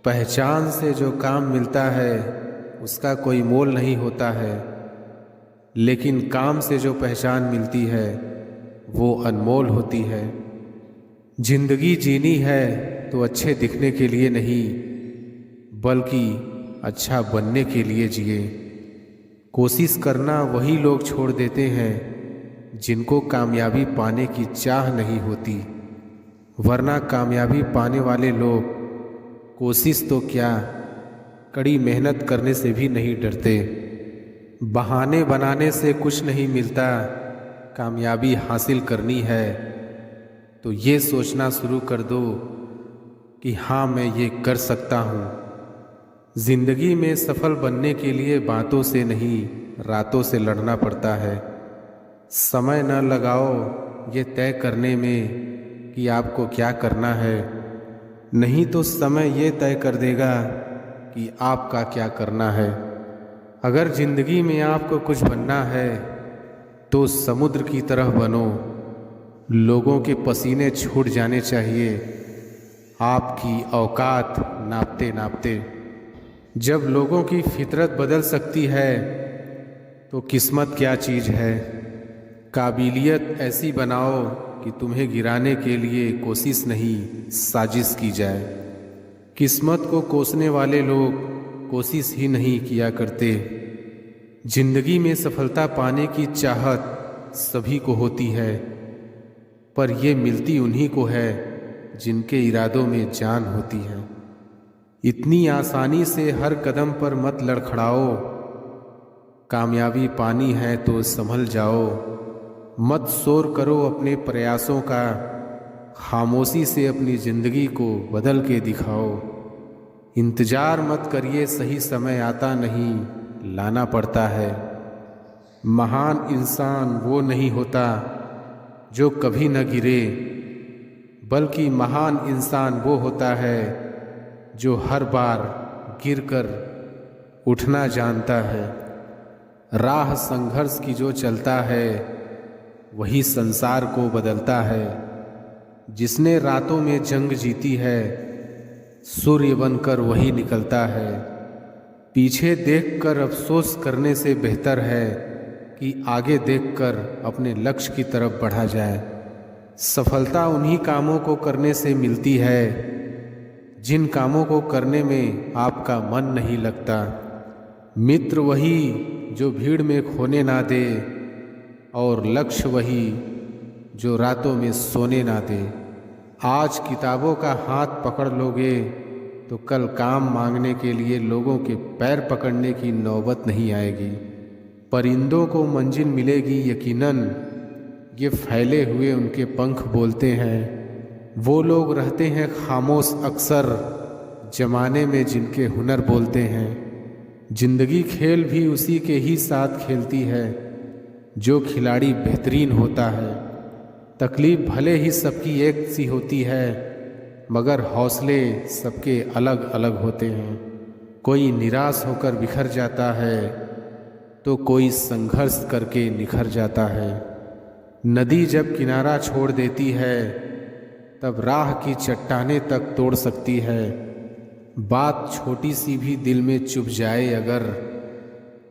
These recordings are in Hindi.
पहचान से जो काम मिलता है उसका कोई मोल नहीं होता है, लेकिन काम से जो पहचान मिलती है वो अनमोल होती है। जिंदगी जीनी है तो अच्छे दिखने के लिए नहीं, बल्कि अच्छा बनने के लिए जिए। कोशिश करना वही लोग छोड़ देते हैं जिनको कामयाबी पाने की चाह नहीं होती, वरना कामयाबी पाने वाले लोग कोशिश तो क्या, कड़ी मेहनत करने से भी नहीं डरते। बहाने बनाने से कुछ नहीं मिलता, कामयाबी हासिल करनी है तो ये सोचना शुरू कर दो कि हाँ मैं ये कर सकता हूँ। जिंदगी में सफल बनने के लिए बातों से नहीं रातों से लड़ना पड़ता है। समय न लगाओ ये तय करने में कि आपको क्या करना है, नहीं तो समय ये तय कर देगा कि आपका क्या करना है। अगर जिंदगी में आपको कुछ बनना है तो समुद्र की तरह बनो। लोगों के पसीने छूट जाने चाहिए आपकी औकात नापते नापते। जब लोगों की फितरत बदल सकती है तो किस्मत क्या चीज़ है। काबिलियत ऐसी बनाओ कि तुम्हें गिराने के लिए कोशिश नहीं साजिश की जाए। किस्मत को कोसने वाले लोग कोशिश ही नहीं किया करते। जिंदगी में सफलता पाने की चाहत सभी को होती है, पर यह मिलती उन्हीं को है जिनके इरादों में जान होती है। इतनी आसानी से हर कदम पर मत लड़खड़ाओ। कामयाबी पानी है तो संभल जाओ। मत शोर करो अपने प्रयासों का, खामोशी से अपनी जिंदगी को बदल के दिखाओ। इंतजार मत करिए, सही समय आता नहीं लाना पड़ता है। महान इंसान वो नहीं होता जो कभी न गिरे, बल्कि महान इंसान वो होता है जो हर बार गिरकर उठना जानता है। राह संघर्ष की जो चलता है वही संसार को बदलता है। जिसने रातों में जंग जीती है सूर्य बनकर वही निकलता है। पीछे देखकर अफसोस करने से बेहतर है कि आगे देखकर अपने लक्ष्य की तरफ बढ़ा जाए। सफलता उन्हीं कामों को करने से मिलती है जिन कामों को करने में आपका मन नहीं लगता। मित्र वही जो भीड़ में खोने ना दे, और लक्ष्य वही जो रातों में सोने ना दे। आज किताबों का हाथ पकड़ लोगे तो कल काम मांगने के लिए लोगों के पैर पकड़ने की नौबत नहीं आएगी। परिंदों को मंजिल मिलेगी यकीनन, ये फैले हुए उनके पंख बोलते हैं। वो लोग रहते हैं खामोश अक्सर जमाने में जिनके हुनर बोलते हैं। जिंदगी खेल भी उसी के ही साथ खेलती है जो खिलाड़ी बेहतरीन होता है। तकलीफ भले ही सबकी एक सी होती है, मगर हौसले सबके अलग अलग होते हैं। कोई निराश होकर बिखर जाता है तो कोई संघर्ष करके निखर जाता है। नदी जब किनारा छोड़ देती है तब राह की चट्टानें तक तोड़ सकती है। बात छोटी सी भी दिल में चुभ जाए अगर,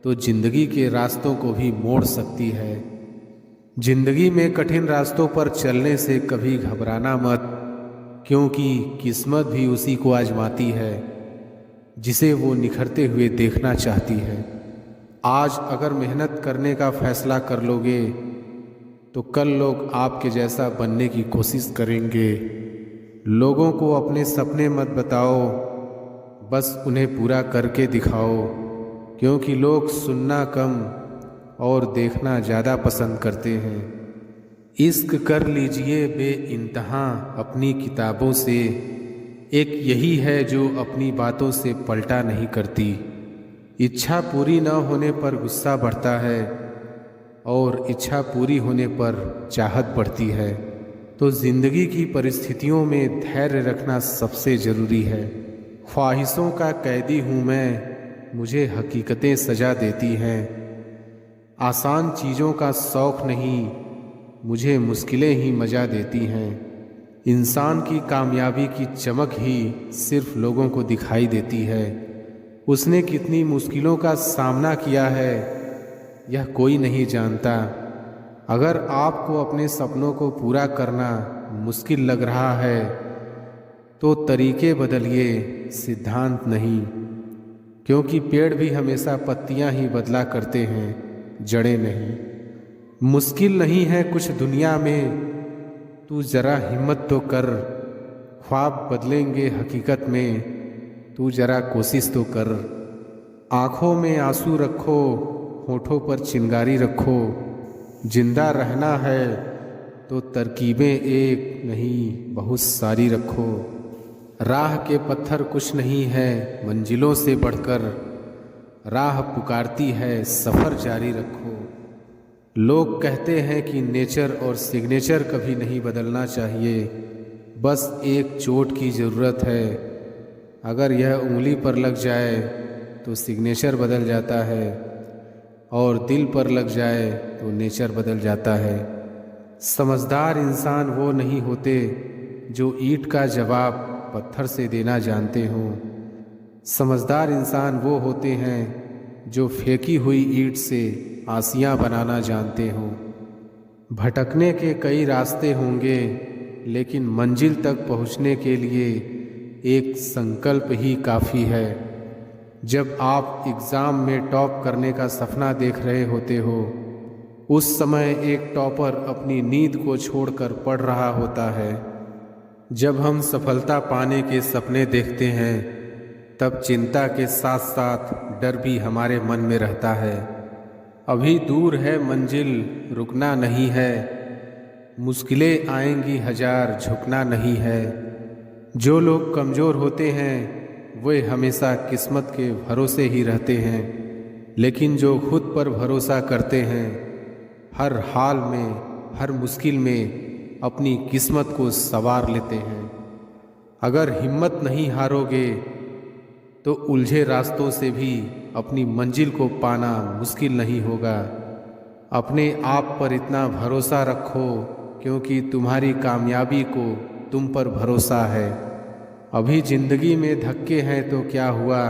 तो जिंदगी के रास्तों को भी मोड़ सकती है। जिंदगी में कठिन रास्तों पर चलने से कभी घबराना मत, क्योंकि किस्मत भी उसी को आजमाती है जिसे वो निखरते हुए देखना चाहती है। आज अगर मेहनत करने का फैसला कर लोगे तो कल लोग आपके जैसा बनने की कोशिश करेंगे। लोगों को अपने सपने मत बताओ, बस उन्हें पूरा करके दिखाओ, क्योंकि लोग सुनना कम और देखना ज़्यादा पसंद करते हैं। इश्क कर लीजिए बेइंतहा अपनी किताबों से, एक यही है जो अपनी बातों से पलटा नहीं करती। इच्छा पूरी न होने पर गुस्सा बढ़ता है और इच्छा पूरी होने पर चाहत बढ़ती है। तो ज़िंदगी की परिस्थितियों में धैर्य रखना सबसे ज़रूरी है। ख्वाहिशों का कैदी हूँ मैं, मुझे हकीकतें सजा देती हैं। आसान चीज़ों का शौक़ नहीं, मुझे मुश्किलें ही मजा देती हैं। इंसान की कामयाबी की चमक ही सिर्फ लोगों को दिखाई देती है। उसने कितनी मुश्किलों का सामना किया है यह कोई नहीं जानता। अगर आपको अपने सपनों को पूरा करना मुश्किल लग रहा है तो तरीके बदलिए, सिद्धांत नहीं। क्योंकि पेड़ भी हमेशा पत्तियां ही बदला करते हैं, जड़ें नहीं। मुश्किल नहीं है कुछ दुनिया में, तू जरा हिम्मत तो कर। ख्वाब बदलेंगे हकीकत में, तू जरा कोशिश तो कर। आँखों में आंसू रखो, होठों पर चिंगारी रखो। जिंदा रहना है तो तरकीबें एक नहीं बहुत सारी रखो। राह के पत्थर कुछ नहीं है मंजिलों से बढ़कर, राह पुकारती है सफ़र जारी रखो। लोग कहते हैं कि नेचर और सिग्नेचर कभी नहीं बदलना चाहिए, बस एक चोट की ज़रूरत है। अगर यह उंगली पर लग जाए तो सिग्नेचर बदल जाता है, और दिल पर लग जाए तो नेचर बदल जाता है। समझदार इंसान वो नहीं होते जो ईंट का जवाब पत्थर से देना जानते हों। समझदार इंसान वो होते हैं जो फेंकी हुई ईंट से आसियाँ बनाना जानते हों। भटकने के कई रास्ते होंगे, लेकिन मंजिल तक पहुँचने के लिए एक संकल्प ही काफ़ी है। जब आप एग्ज़ाम में टॉप करने का सपना देख रहे होते हो, उस समय एक टॉपर अपनी नींद को छोड़कर पढ़ रहा होता है। जब हम सफलता पाने के सपने देखते हैं, तब चिंता के साथ साथ डर भी हमारे मन में रहता है। अभी दूर है मंजिल, रुकना नहीं है। मुश्किलें आएंगी हजार, झुकना नहीं है। जो लोग कमज़ोर होते हैं वे हमेशा किस्मत के भरोसे ही रहते हैं, लेकिन जो खुद पर भरोसा करते हैं हर हाल में, हर मुश्किल में अपनी किस्मत को संवार लेते हैं। अगर हिम्मत नहीं हारोगे तो उलझे रास्तों से भी अपनी मंजिल को पाना मुश्किल नहीं होगा। अपने आप पर इतना भरोसा रखो क्योंकि तुम्हारी कामयाबी को तुम पर भरोसा है। अभी ज़िंदगी में धक्के हैं तो क्या हुआ,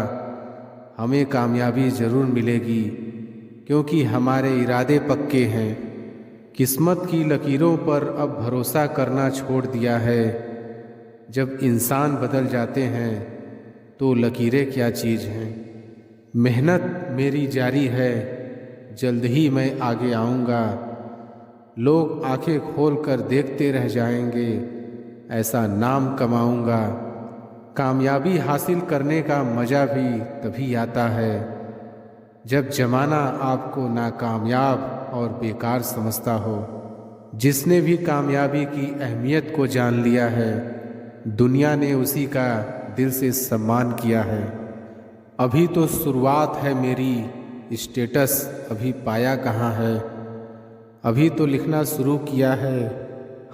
हमें कामयाबी ज़रूर मिलेगी क्योंकि हमारे इरादे पक्के हैं। किस्मत की लकीरों पर अब भरोसा करना छोड़ दिया है। जब इंसान बदल जाते हैं तो लकीरें क्या चीज़ हैं। मेहनत मेरी जारी है, जल्द ही मैं आगे आऊँगा। लोग आंखें खोल कर देखते रह जाएंगे, ऐसा नाम कमाऊँगा। कामयाबी हासिल करने का मज़ा भी तभी आता है जब ज़माना आपको नाकामयाब और बेकार समझता हो। जिसने भी कामयाबी की अहमियत को जान लिया है, दुनिया ने उसी का दिल से सम्मान किया है। अभी तो शुरुआत है मेरी, स्टेटस अभी पाया कहाँ है। अभी तो लिखना शुरू किया है,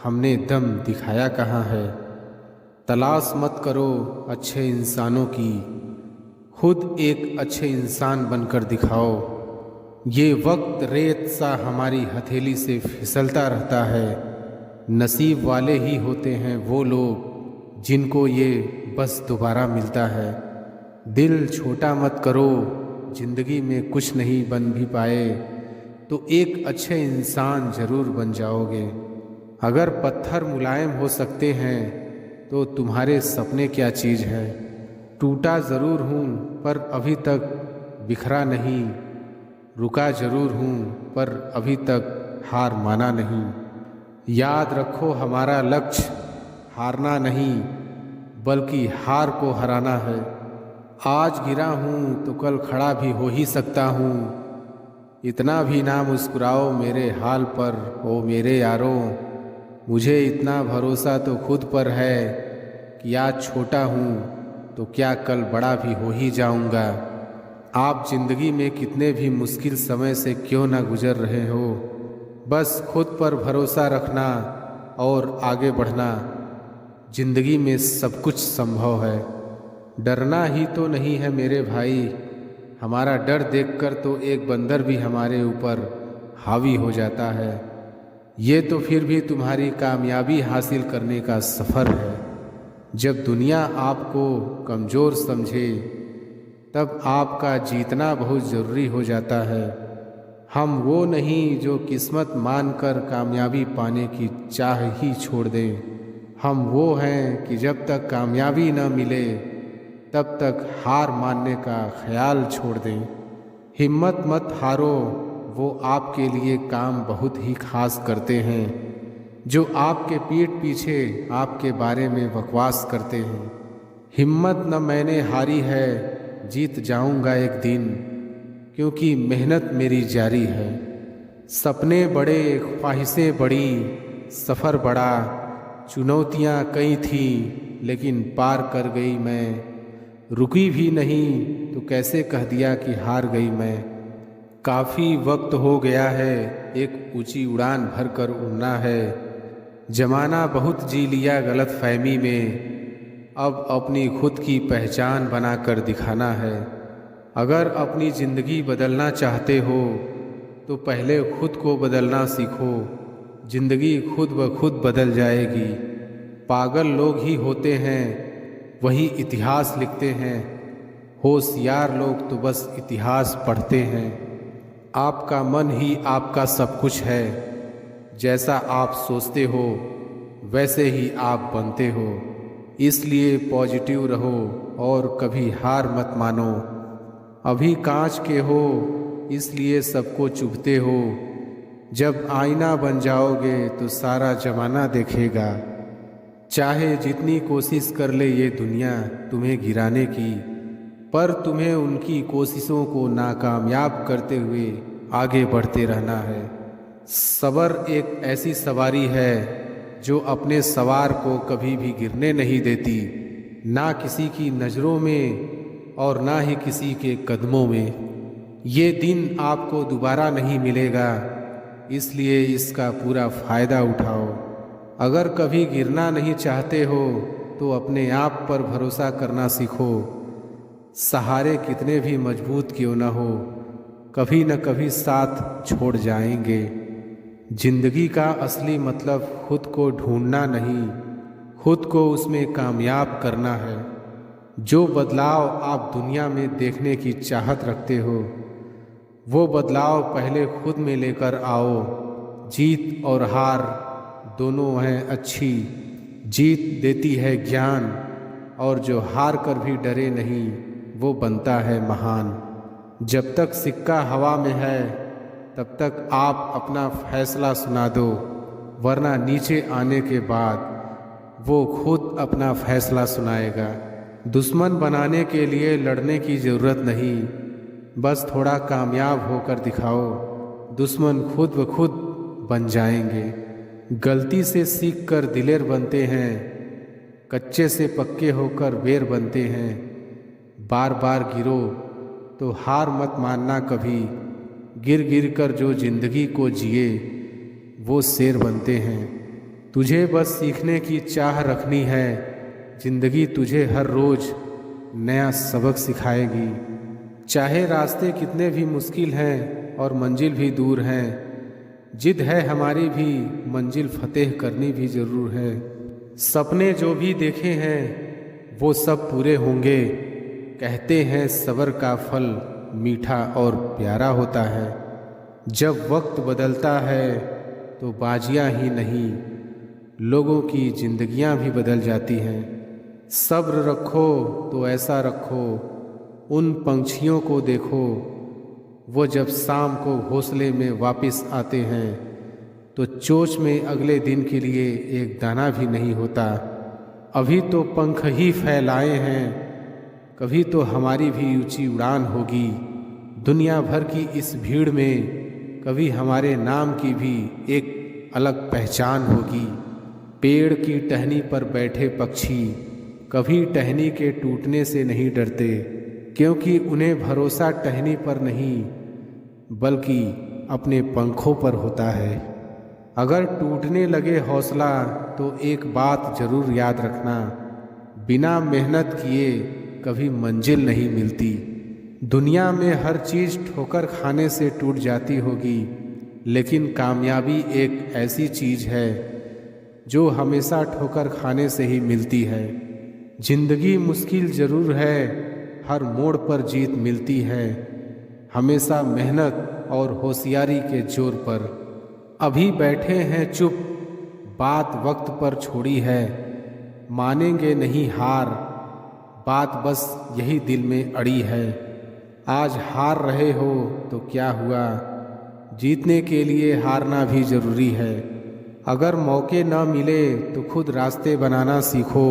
हमने दम दिखाया कहाँ है। तलाश मत करो अच्छे इंसानों की, खुद एक अच्छे इंसान बनकर दिखाओ। ये वक्त रेत सा हमारी हथेली से फिसलता रहता है। नसीब वाले ही होते हैं वो लोग जिनको ये बस दोबारा मिलता है। दिल छोटा मत करो, ज़िंदगी में कुछ नहीं बन भी पाए तो एक अच्छे इंसान ज़रूर बन जाओगे। अगर पत्थर मुलायम हो सकते हैं तो तुम्हारे सपने क्या चीज़ है। टूटा ज़रूर हूँ पर अभी तक बिखरा नहीं, रुका ज़रूर हूँ पर अभी तक हार माना नहीं। याद रखो हमारा लक्ष्य हारना नहीं बल्कि हार को हराना है। आज गिरा हूँ तो कल खड़ा भी हो ही सकता हूँ। इतना भी ना मुस्कुराओ मेरे हाल पर ओ मेरे यारों। मुझे इतना भरोसा तो खुद पर है कि आज छोटा हूँ तो क्या कल बड़ा भी हो ही जाऊँगा। आप ज़िंदगी में कितने भी मुश्किल समय से क्यों ना गुजर रहे हो, बस खुद पर भरोसा रखना और आगे बढ़ना। ज़िंदगी में सब कुछ संभव है। डरना ही तो नहीं है मेरे भाई। हमारा डर देखकर तो एक बंदर भी हमारे ऊपर हावी हो जाता है। ये तो फिर भी तुम्हारी कामयाबी हासिल करने का सफ़र है। जब दुनिया आपको कमज़ोर समझे तब आपका जीतना बहुत ज़रूरी हो जाता है। हम वो नहीं जो किस्मत मानकर कामयाबी पाने की चाह ही छोड़ दें। हम वो हैं कि जब तक कामयाबी न मिले तब तक हार मानने का ख्याल छोड़ दें। हिम्मत मत हारो, वो आपके लिए काम बहुत ही खास करते हैं जो आपके पीठ पीछे आपके बारे में बकवास करते हैं। हिम्मत न मैंने हारी है, जीत जाऊंगा एक दिन, क्योंकि मेहनत मेरी जारी है। सपने बड़े, ख्वाहिशें बड़ी, सफ़र बड़ा, चुनौतियाँ कई थी लेकिन पार कर गई मैं। रुकी भी नहीं तो कैसे कह दिया कि हार गई मैं। काफ़ी वक्त हो गया है, एक ऊंची उड़ान भर कर उड़ना है। जमाना बहुत जी लिया गलत फहमी में, अब अपनी खुद की पहचान बना कर दिखाना है। अगर अपनी ज़िंदगी बदलना चाहते हो तो पहले खुद को बदलना सीखो। ज़िंदगी खुद ब खुद बदल जाएगी। पागल लोग ही होते हैं वही इतिहास लिखते हैं, होशियार लोग तो बस इतिहास पढ़ते हैं। आपका मन ही आपका सब कुछ है, जैसा आप सोचते हो वैसे ही आप बनते हो। इसलिए पॉजिटिव रहो और कभी हार मत मानो। अभी कांच के हो इसलिए सबको चुभते हो, जब आईना बन जाओगे तो सारा जमाना देखेगा। चाहे जितनी कोशिश कर ले ये दुनिया तुम्हें गिराने की, पर तुम्हें उनकी कोशिशों को नाकामयाब करते हुए आगे बढ़ते रहना है। सब्र एक ऐसी सवारी है जो अपने सवार को कभी भी गिरने नहीं देती, ना किसी की नज़रों में और ना ही किसी के कदमों में। ये दिन आपको दोबारा नहीं मिलेगा, इसलिए इसका पूरा फ़ायदा उठाओ। अगर कभी गिरना नहीं चाहते हो तो अपने आप पर भरोसा करना सीखो। सहारे कितने भी मजबूत क्यों न हो, कभी न कभी साथ छोड़ जाएंगे। जिंदगी का असली मतलब खुद को ढूंढना नहीं, खुद को उसमें कामयाब करना है। जो बदलाव आप दुनिया में देखने की चाहत रखते हो वो बदलाव पहले खुद में लेकर आओ। जीत और हार दोनों हैं अच्छी, जीत देती है ज्ञान, और जो हार कर भी डरे नहीं वो बनता है महान। जब तक सिक्का हवा में है तब तक आप अपना फैसला सुना दो, वरना नीचे आने के बाद वो खुद अपना फैसला सुनाएगा। दुश्मन बनाने के लिए लड़ने की ज़रूरत नहीं, बस थोड़ा कामयाब होकर दिखाओ, दुश्मन खुद ब खुद बन जाएंगे। गलती से सीख कर दिलेर बनते हैं, कच्चे से पक्के होकर बेर बनते हैं। बार बार गिरो तो हार मत मानना कभी, गिर गिर कर जो जिंदगी को जिए वो शेर बनते हैं। तुझे बस सीखने की चाह रखनी है, जिंदगी तुझे हर रोज़ नया सबक सिखाएगी। चाहे रास्ते कितने भी मुश्किल हैं और मंजिल भी दूर हैं, जिद है हमारी भी मंजिल फतेह करनी भी ज़रूर है। सपने जो भी देखे हैं वो सब पूरे होंगे, कहते हैं सब्र का फल मीठा और प्यारा होता है। जब वक्त बदलता है तो बाजियां ही नहीं, लोगों की जिंदगियां भी बदल जाती हैं। सब्र रखो तो ऐसा रखो, उन पंछियों को देखो, वो जब शाम को घोंसले में वापस आते हैं तो चोंच में अगले दिन के लिए एक दाना भी नहीं होता। अभी तो पंख ही फैलाए हैं, कभी तो हमारी भी ऊंची उड़ान होगी। दुनिया भर की इस भीड़ में कभी हमारे नाम की भी एक अलग पहचान होगी। पेड़ की टहनी पर बैठे पक्षी कभी टहनी के टूटने से नहीं डरते, क्योंकि उन्हें भरोसा टहनी पर नहीं बल्कि अपने पंखों पर होता है। अगर टूटने लगे हौसला तो एक बात ज़रूर याद रखना, बिना मेहनत किए कभी मंजिल नहीं मिलती। दुनिया में हर चीज़ ठोकर खाने से टूट जाती होगी, लेकिन कामयाबी एक ऐसी चीज़ है जो हमेशा ठोकर खाने से ही मिलती है। जिंदगी मुश्किल ज़रूर है, हर मोड़ पर जीत मिलती है, हमेशा मेहनत और होशियारी के जोर पर। अभी बैठे हैं चुप, बात वक्त पर छोड़ी है, मानेंगे नहीं हार, बात बस यही दिल में अड़ी है। आज हार रहे हो तो क्या हुआ, जीतने के लिए हारना भी ज़रूरी है। अगर मौके ना मिले तो खुद रास्ते बनाना सीखो,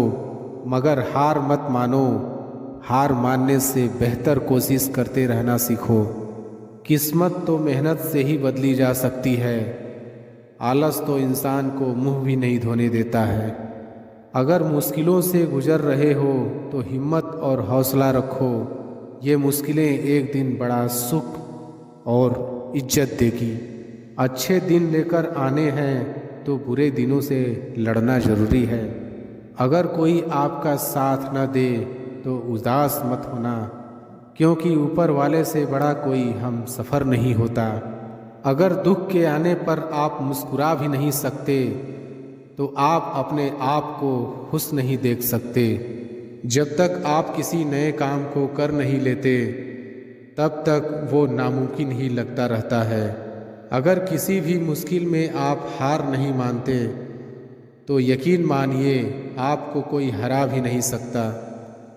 मगर हार मत मानो, हार मानने से बेहतर कोशिश करते रहना सीखो। किस्मत तो मेहनत से ही बदली जा सकती है, आलस तो इंसान को मुंह भी नहीं धोने देता है। अगर मुश्किलों से गुजर रहे हो तो हिम्मत और हौसला रखो, ये मुश्किलें एक दिन बड़ा सुख और इज्जत देगी। अच्छे दिन लेकर आने हैं तो बुरे दिनों से लड़ना ज़रूरी है। अगर कोई आपका साथ न दे तो उदास मत होना, क्योंकि ऊपर वाले से बड़ा कोई हम सफ़र नहीं होता। अगर दुख के आने पर आप मुस्कुरा भी नहीं सकते तो आप अपने आप को खुश नहीं देख सकते। जब तक आप किसी नए काम को कर नहीं लेते तब तक वो नामुमकिन ही लगता रहता है। अगर किसी भी मुश्किल में आप हार नहीं मानते तो यकीन मानिए आपको कोई हरा भी नहीं सकता।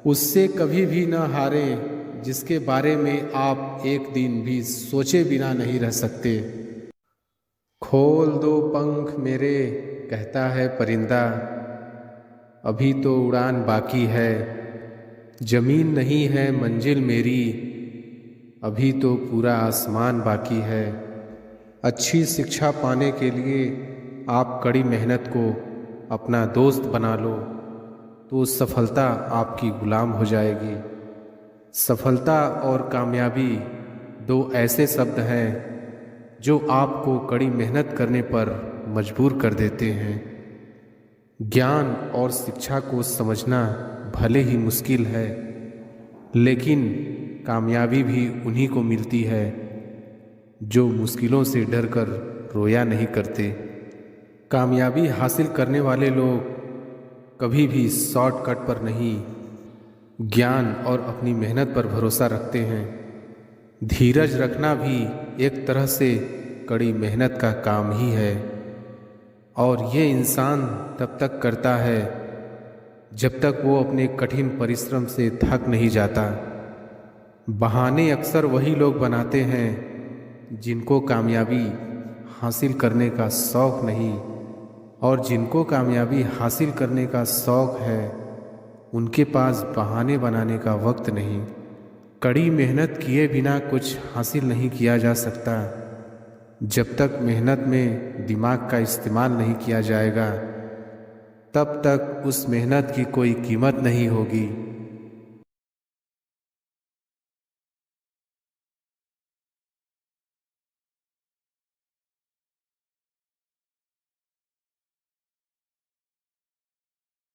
उससे कभी भी न हारें जिसके बारे में आप एक दिन भी सोचे बिना नहीं रह सकते। खोल दो पंख मेरे, कहता है परिंदा, अभी तो उड़ान बाकी है। जमीन नहीं है मंजिल मेरी, अभी तो पूरा आसमान बाकी है। अच्छी शिक्षा पाने के लिए आप कड़ी मेहनत को अपना दोस्त बना लो तो सफलता आपकी गुलाम हो जाएगी। सफलता और कामयाबी दो ऐसे शब्द हैं जो आपको कड़ी मेहनत करने पर मजबूर कर देते हैं। ज्ञान और शिक्षा को समझना भले ही मुश्किल है, लेकिन कामयाबी भी उन्हीं को मिलती है जो मुश्किलों से डरकर रोया नहीं करते। कामयाबी हासिल करने वाले लोग कभी भी शॉर्टकट पर नहीं, ज्ञान और अपनी मेहनत पर भरोसा रखते हैं। धीरज रखना भी एक तरह से कड़ी मेहनत का काम ही है, और ये इंसान तब तक करता है जब तक वो अपने कठिन परिश्रम से थक नहीं जाता। बहाने अक्सर वही लोग बनाते हैं जिनको कामयाबी हासिल करने का शौक़ नहीं, और जिनको कामयाबी हासिल करने का शौक़ है उनके पास बहाने बनाने का वक्त नहीं। कड़ी मेहनत किए बिना कुछ हासिल नहीं किया जा सकता। जब तक मेहनत में दिमाग का इस्तेमाल नहीं किया जाएगा तब तक उस मेहनत की कोई कीमत नहीं होगी।